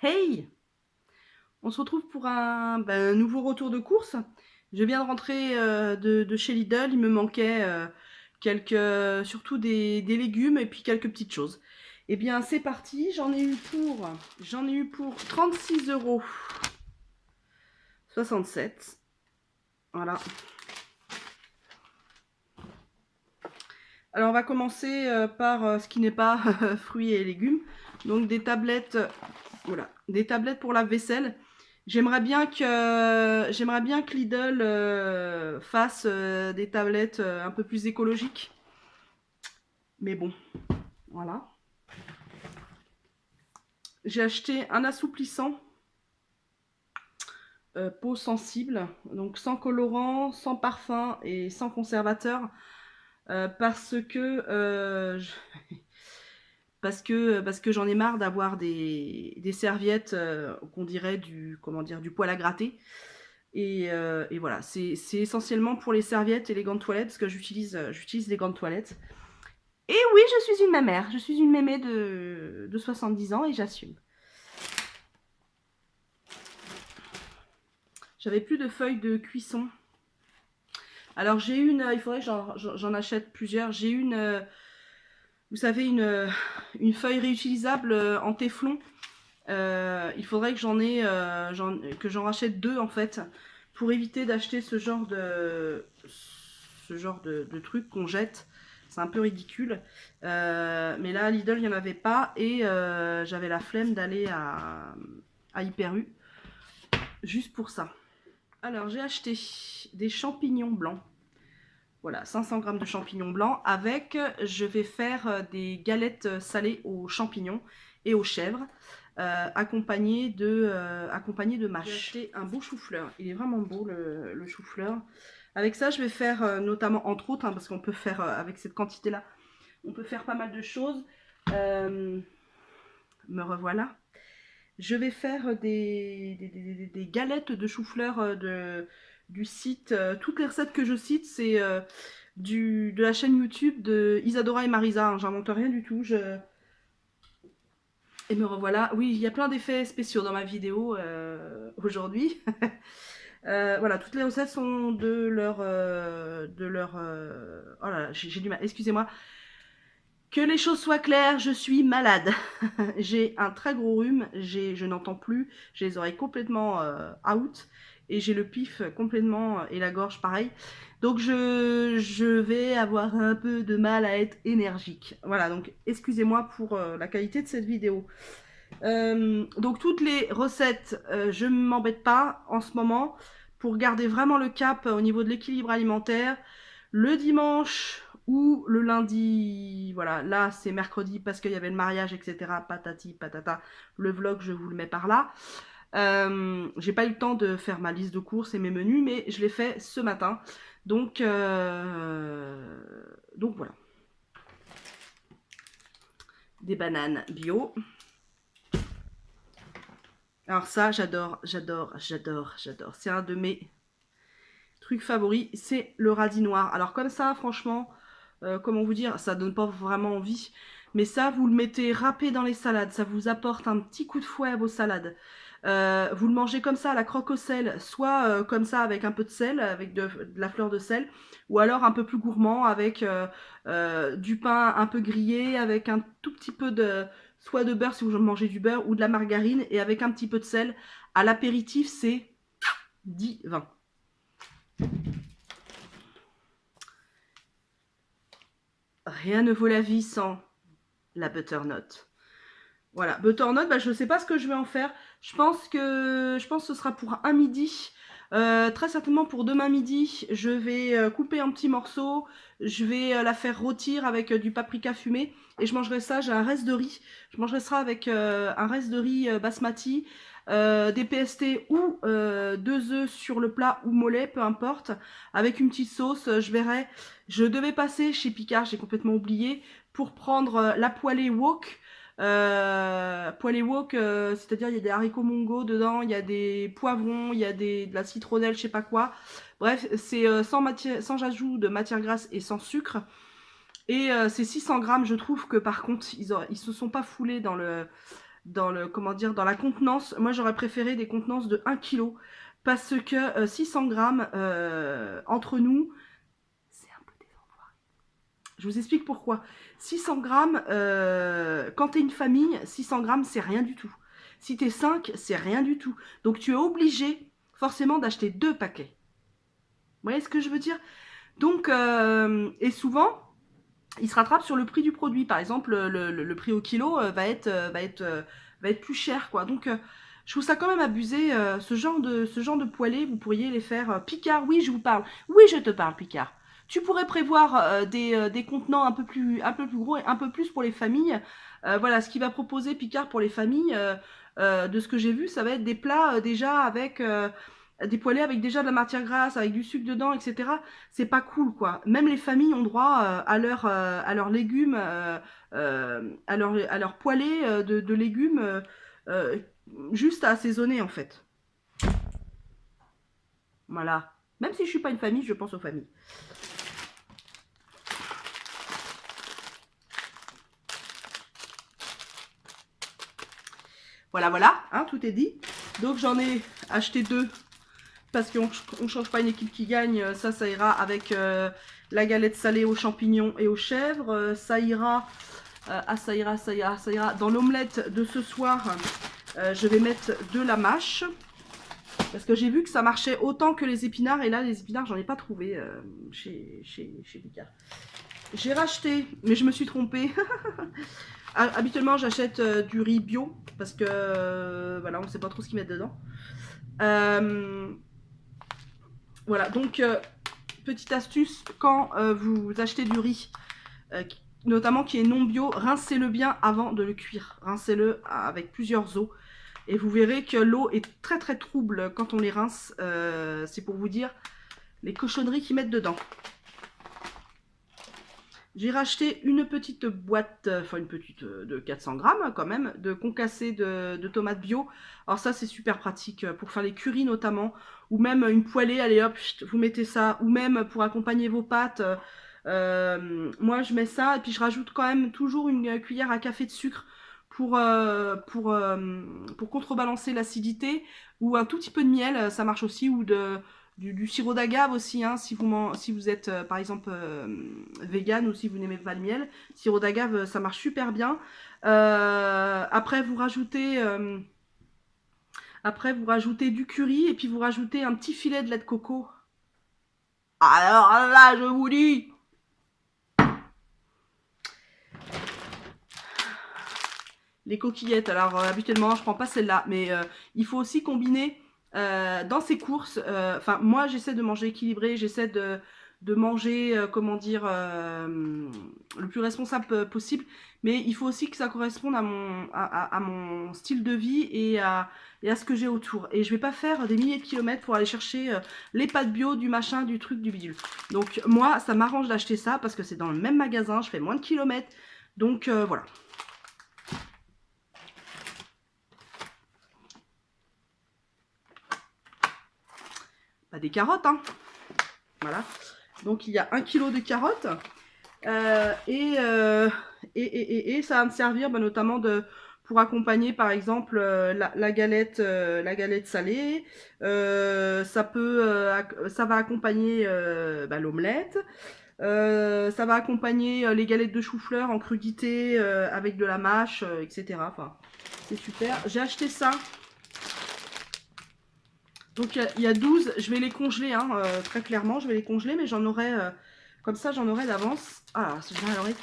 Hey! On se retrouve pour un nouveau retour de course. Je viens de rentrer de chez Lidl. Il me manquait surtout des légumes et puis quelques petites choses. Eh bien, c'est parti. J'en ai eu pour 36,67 €. Voilà. Alors, on va commencer par ce qui n'est pas fruits et légumes. Donc, des tablettes, voilà, des tablettes pour la vaisselle. J'aimerais bien que Lidl fasse des tablettes un peu plus écologiques. Mais bon, voilà. J'ai acheté un assouplissant peau sensible, donc sans colorant, sans parfum et sans conservateur, parce que parce que j'en ai marre d'avoir des serviettes qu'on dirait du poil à gratter. Et voilà, c'est essentiellement pour les serviettes et les gants de toilette, parce que j'utilise des gants de toilette. Et oui, je suis une mamère, je suis une mémé de 70 ans et j'assume. J'avais plus de feuilles de cuisson. Alors j'ai il faudrait que j'en achète plusieurs. J'ai vous savez, une feuille réutilisable en téflon. Il faudrait que que j'en rachète deux en fait, pour éviter d'acheter ce genre de truc qu'on jette. C'est un peu ridicule. Mais là, à Lidl, il n'y en avait pas. Et j'avais la flemme d'aller à Hyper U juste pour ça. Alors, j'ai acheté des champignons blancs. Voilà, 500 grammes de champignons blancs. Je vais faire des galettes salées aux champignons et aux chèvres, accompagnées de mâche. J'ai acheté un beau chou-fleur. Il est vraiment beau, le chou-fleur. Avec ça, je vais faire notamment, entre autres, parce qu'on peut faire, avec cette quantité-là, on peut faire pas mal de choses. Me revoilà. Je vais faire des galettes de chou-fleur du site. Toutes les recettes que je cite, c'est de la chaîne YouTube de Isadora et Marisa. Hein, j'invente rien du tout. Et me revoilà. Oui, il y a plein d'effets spéciaux dans ma vidéo aujourd'hui. Voilà, toutes les recettes sont oh là là, j'ai du mal. Excusez-moi. Que les choses soient claires, je suis malade. J'ai un très gros rhume, je n'entends plus, j'ai les oreilles complètement out et j'ai le pif complètement et la gorge pareil. Donc je vais avoir un peu de mal à être énergique. Voilà, donc excusez-moi pour la qualité de cette vidéo. Donc toutes les recettes, je ne m'embête pas en ce moment pour garder vraiment le cap au niveau de l'équilibre alimentaire. Le dimanche ou le lundi, voilà, là c'est mercredi parce qu'il y avait le mariage, etc. Patati patata, le vlog je vous le mets par là. J'ai pas eu le temps de faire ma liste de courses et mes menus, mais je l'ai fait ce matin. Donc voilà. Des bananes bio. Alors ça, j'adore. C'est un de mes trucs favoris, c'est le radis noir. Alors comme ça, franchement, comment vous dire, ça donne pas vraiment envie. Mais ça, vous le mettez râpé dans les salades, ça vous apporte un petit coup de fouet à vos salades. Vous le mangez comme ça à la croque au sel, soit comme ça avec un peu de sel, avec de la fleur de sel, ou alors un peu plus gourmand avec du pain un peu grillé, avec un tout petit peu soit de beurre si vous mangez du beurre, ou de la margarine, et avec un petit peu de sel. À l'apéritif, c'est divin. Rien ne vaut la vie sans la butternut. Voilà, butternut, je ne sais pas ce que je vais en faire. Je pense que ce sera pour un midi. Très certainement pour demain midi, je vais couper un petit morceau. Je vais la faire rôtir avec du paprika fumé. Et je mangerai ça, j'ai un reste de riz. Je mangerai ça avec un reste de riz basmati, des PST ou 2 œufs sur le plat ou mollet, peu importe. Avec une petite sauce, je verrai. Je devais passer chez Picard, j'ai complètement oublié, pour prendre la poêlée wok. Poêlée wok, c'est-à-dire il y a des haricots mongo dedans, il y a des poivrons, il y a de la citronnelle, je sais pas quoi. Bref, c'est sans ajout de matière grasse et sans sucre. Et c'est 600 grammes, je trouve que par contre, ils se sont pas foulés comment dire, dans la contenance. Moi, j'aurais préféré des contenances de 1 kg parce que 600 grammes entre nous, c'est un peu désenvoiré. Je vous explique pourquoi. 600 grammes, quand t'es une famille, 600 grammes, c'est rien du tout. Si t'es 5, c'est rien du tout. Donc, tu es obligé forcément d'acheter 2 paquets. Vous voyez ce que je veux dire? Donc, et souvent, il se rattrape sur le prix du produit. Par exemple, le prix au kilo va être plus cher, quoi. Donc, je trouve ça quand même abusé. Ce genre de poêlés, vous pourriez les faire. Picard, oui, je vous parle. Oui, je te parle, Picard. Tu pourrais prévoir des contenants un peu plus gros et un peu plus pour les familles. Voilà, ce qu'il va proposer Picard pour les familles, de ce que j'ai vu, ça va être des plats déjà avec des poêlés avec déjà de la matière grasse, avec du sucre dedans, etc. C'est pas cool, quoi. Même les familles ont droit à leurs légumes, à leur poêlée de légumes, euh, juste à assaisonner, en fait. Voilà. Même si je suis pas une famille, je pense aux familles. Voilà, voilà, hein, tout est dit. Donc j'en ai acheté 2 parce qu'on ne change pas une équipe qui gagne. Ça ira avec la galette salée aux champignons et aux chèvres. Ça ira, ça ira. Dans l'omelette de ce soir, je vais mettre de la mâche. Parce que j'ai vu que ça marchait autant que les épinards. Et là, les épinards, j'en ai pas trouvé chez Picard. J'ai racheté, mais je me suis trompée. Habituellement, j'achète du riz bio. Parce que, voilà, on ne sait pas trop ce qu'ils mettent dedans. Voilà, donc, petite astuce, quand vous achetez du riz, notamment qui est non bio, rincez-le bien avant de le cuire. Rincez-le avec plusieurs eaux. Et vous verrez que l'eau est très très trouble quand on les rince. C'est pour vous dire les cochonneries qu'ils mettent dedans. J'ai racheté une petite boîte, enfin une petite de 400 grammes quand même, de concassé de tomates bio. Alors ça c'est super pratique pour faire les currys notamment, ou même une poêlée, allez hop, vous mettez ça, ou même pour accompagner vos pâtes. Moi je mets ça et puis je rajoute quand même toujours une cuillère à café de sucre pour contrebalancer l'acidité, ou un tout petit peu de miel, ça marche aussi, ou du sirop d'agave aussi, hein, si vous êtes par exemple vegan ou si vous n'aimez pas le miel. Sirop d'agave, ça marche super bien. Après, vous rajoutez du curry et puis vous rajoutez un petit filet de lait de coco. Alors là, je vous dis, les coquillettes. Alors habituellement, je prends pas celle-là, mais il faut aussi combiner dans ces courses. Enfin, moi, j'essaie de manger équilibré, j'essaie de manger, comment dire, le plus responsable possible. Mais il faut aussi que ça corresponde à mon style de vie et à ce que j'ai autour. Et je vais pas faire des milliers de kilomètres pour aller chercher les pâtes bio, du machin, du truc, du bidule. Donc moi, ça m'arrange d'acheter ça parce que c'est dans le même magasin, je fais moins de kilomètres. Donc voilà. Bah, des carottes, hein. Voilà. Donc il y a 1 kg de carottes. Et ça va me servir notamment pour accompagner par exemple la galette salée. Ça va accompagner l'omelette. Ça va accompagner les galettes de chou-fleur en crudité avec de la mâche, etc. Enfin, c'est super. J'ai acheté ça. Donc il y a 12, je vais les congeler, hein, très clairement, je vais les congeler, mais j'en aurai, comme ça j'en aurai d'avance. Ah, c'est bien à l'oreille.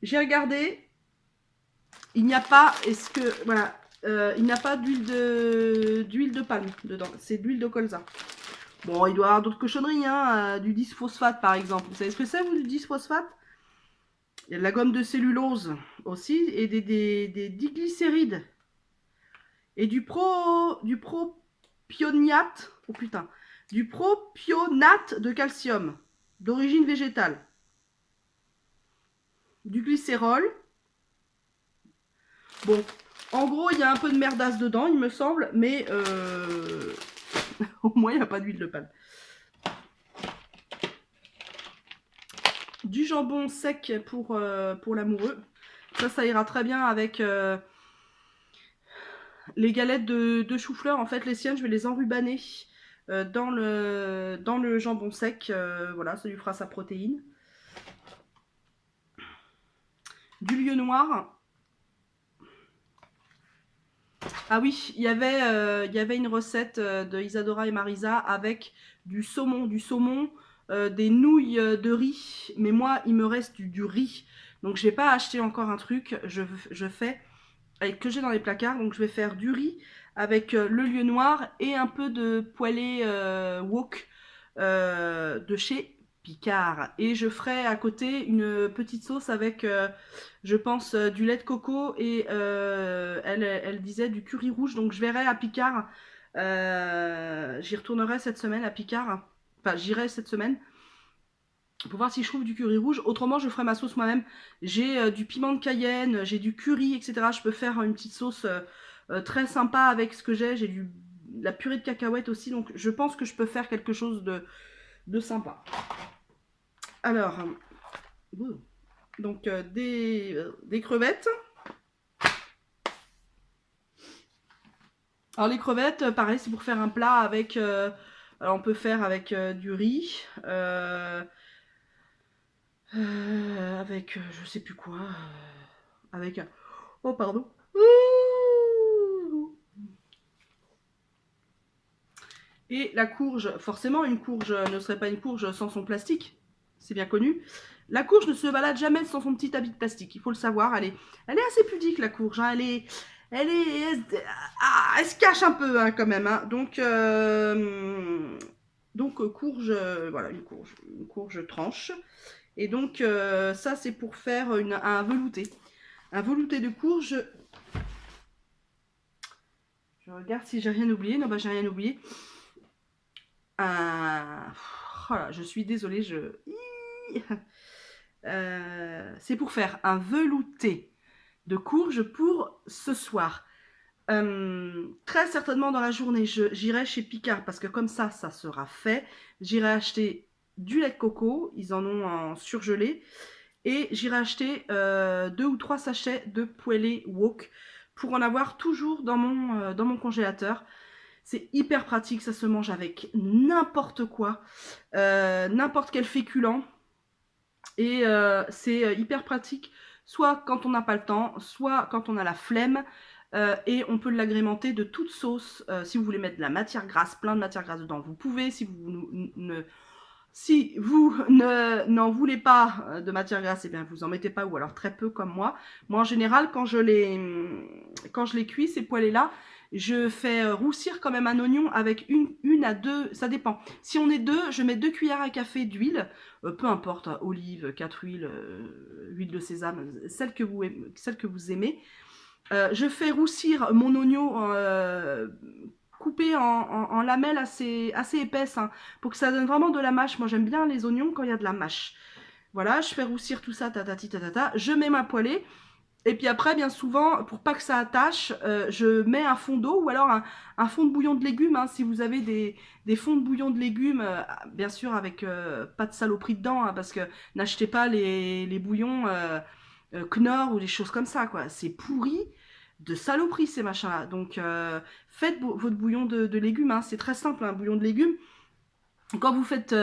J'ai regardé, il n'y a pas, voilà, il n'y a pas d'huile de palme dedans, c'est de l'huile de colza. Bon, il doit y avoir d'autres cochonneries, hein, du 10-phosphate par exemple. Vous savez ce que c'est, vous, du 10-phosphate? Il y a de la gomme de cellulose aussi, et des diglycérides. Et du propionate, oh putain, du propionate de calcium, d'origine végétale. Du glycérol. Bon, en gros, il y a un peu de merdasse dedans, il me semble, mais au moins, il n'y a pas d'huile de palme. Du jambon sec pour l'amoureux. Ça ira très bien avec les galettes de chou-fleur. En fait, les siennes, je vais les enrubaner dans le jambon sec. Voilà, ça lui fera sa protéine. Du lieu noir. Ah oui, il y avait une recette de Isadora et Marisa avec du saumon, des nouilles de riz. Mais moi, il me reste du riz. Donc, je n'ai pas acheté encore un truc. Je fais avec que j'ai dans les placards. Donc, je vais faire du riz avec le lieu noir et un peu de poêlé wok de chez Picard. Et je ferai à côté une petite sauce avec, je pense, du lait de coco et elle disait du curry rouge. Donc je verrai à Picard. J'y retournerai cette semaine à Picard. Enfin, j'irai cette semaine pour voir si je trouve du curry rouge. Autrement, je ferai ma sauce moi-même. J'ai du piment de Cayenne, j'ai du curry, etc. Je peux faire une petite sauce très sympa avec ce que j'ai. J'ai la purée de cacahuètes aussi. Donc je pense que je peux faire quelque chose de sympa. Alors, donc des crevettes. Alors les crevettes, pareil, c'est pour faire un plat avec... alors on peut faire avec du riz, avec je sais plus quoi, avec... Oh pardon. Et la courge, forcément une courge ne serait pas une courge sans son plastique, c'est bien connu. La courge ne se balade jamais sans son petit habit de plastique, il faut le savoir, elle est assez pudique la courge, hein, elle se cache un peu hein, quand même. Hein. Donc courge, voilà, une courge tranche. Et donc ça c'est pour faire un velouté. Un velouté de courge. Je regarde si j'ai rien oublié. Non, bah j'ai rien oublié. Voilà, je suis désolée, c'est pour faire un velouté de courge pour ce soir. Très certainement dans la journée, j'irai chez Picard parce que comme ça sera fait. J'irai acheter du lait de coco, ils en ont en surgelé, et j'irai acheter 2 ou 3 sachets de poêlé wok pour en avoir toujours dans mon congélateur. C'est hyper pratique, ça se mange avec n'importe quoi, n'importe quel féculent, et c'est hyper pratique, soit quand on n'a pas le temps, soit quand on a la flemme. Et on peut l'agrémenter de toutes sauces. Si vous voulez mettre de la matière grasse, plein de matière grasse dedans, vous pouvez. Si vous n'en voulez pas de matière grasse, eh bien vous en mettez pas, ou alors très peu comme moi. Moi en général, quand je les cuis, ces poêlés-là, je fais roussir quand même un oignon avec une à deux, ça dépend. Si on est deux, je mets 2 cuillères à café d'huile, peu importe, hein, olive, 4 huiles, huile de sésame, celle que vous aimez. Je fais roussir mon oignon coupé en lamelles assez épaisses, hein, pour que ça donne vraiment de la mâche. Moi j'aime bien les oignons quand il y a de la mâche. Voilà, je fais roussir tout ça, tatati tatata, je mets ma poêlée. Et puis après, bien souvent, pour pas que ça attache, je mets un fond d'eau ou alors un fond de bouillon de légumes. Hein, si vous avez des fonds de bouillon de légumes, bien sûr avec pas de saloperie dedans, hein, parce que n'achetez pas les bouillons Knorr ou des choses comme ça, quoi. C'est pourri de saloperie ces machins-là. Donc faites votre bouillon de légumes. Hein, c'est très simple, un bouillon de légumes. Quand vous faites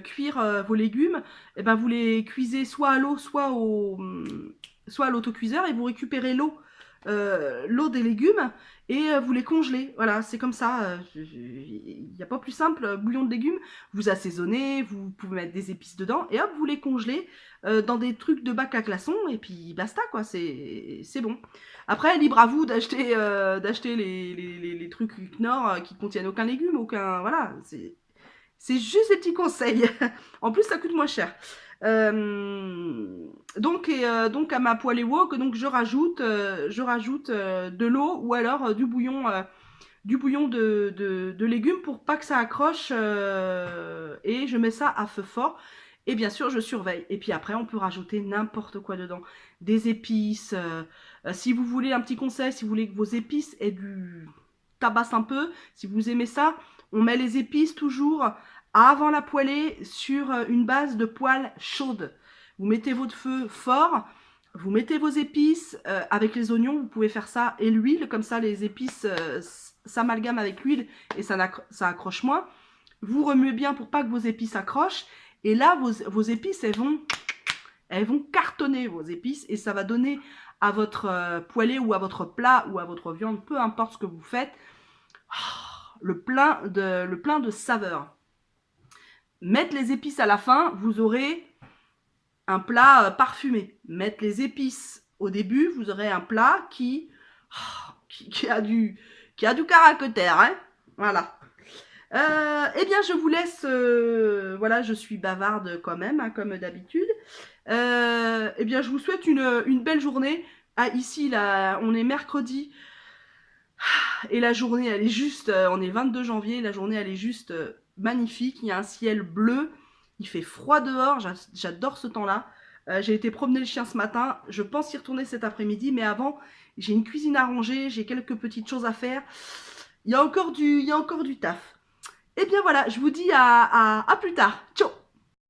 cuire vos légumes, eh ben vous les cuisez soit à l'eau, soit à l'autocuiseur, et vous récupérez l'eau des légumes, et vous les congelez. Voilà, c'est comme ça. Il n'y a pas plus simple. Bouillon de légumes, vous assaisonnez, vous pouvez mettre des épices dedans, et hop, vous les congelez dans des trucs de bac à glaçons, et puis basta, quoi. C'est bon. Après, libre à vous d'acheter les trucs Knorr qui contiennent aucun légume, aucun... Voilà, c'est juste des petits conseils. En plus, ça coûte moins cher. Donc à ma poêlée wok, donc je rajoute de l'eau ou alors du bouillon de légumes pour pas que ça accroche, et je mets ça à feu fort. Et bien sûr, je surveille. Et puis après, on peut rajouter n'importe quoi dedans. Des épices. Si vous voulez un petit conseil, si vous voulez que vos épices aient du tabasse un peu, si vous aimez ça, on met les épices toujours avant la poêlée sur une base de poêle chaude. Vous mettez votre feu fort, vous mettez vos épices avec les oignons, vous pouvez faire ça, et l'huile, comme ça les épices s'amalgament avec l'huile et ça accroche moins. Vous remuez bien pour pas que vos épices accrochent, et là vos épices, elles vont cartonner vos épices, et ça va donner à votre poêlée ou à votre plat ou à votre viande, peu importe ce que vous faites, le plein de saveurs. Mettre les épices à la fin, vous aurez un plat parfumé. Mettre les épices au début, vous aurez un plat qui a du caractère, hein. Voilà. Eh bien, je vous laisse. Voilà, je suis bavarde quand même, hein, comme d'habitude. Eh bien, je vous souhaite une belle journée. Ah, ici, là, on est mercredi. Et la journée, elle est juste. On est 22 janvier. La journée, elle est juste magnifique. Il y a un ciel bleu. Il fait froid dehors. J'adore ce temps-là. J'ai été promener le chien ce matin. Je pense y retourner cet après-midi. Mais avant, j'ai une cuisine à ranger. J'ai quelques petites choses à faire. Il y a encore du taf. Et bien voilà, je vous dis à plus tard. Ciao!